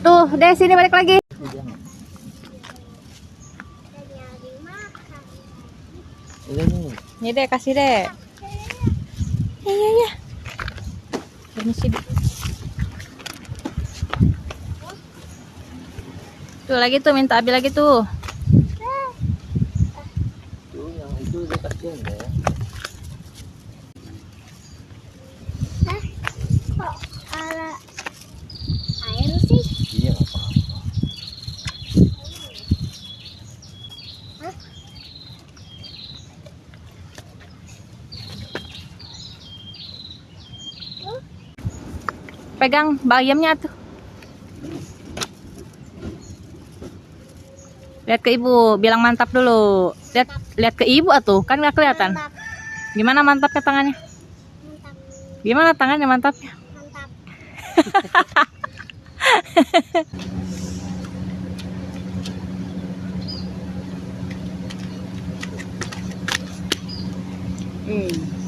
Tuh, deh sini balik lagi. Ini deh, kasih deh. Iya. Permisi. Tuh lagi tuh, minta Abi lagi tuh. Tuh yang itu udah kasihan ya. Kok ada air sih? Iya nggak apa-apa. Pegang bayamnya tuh. Lihat ke ibu, bilang mantap dulu. Lihat ke ibu atuh, kan nggak kelihatan. Mantap, Gimana mantapnya tangannya? mantap, Gimana tangannya mantapnya? mantap. Hmm.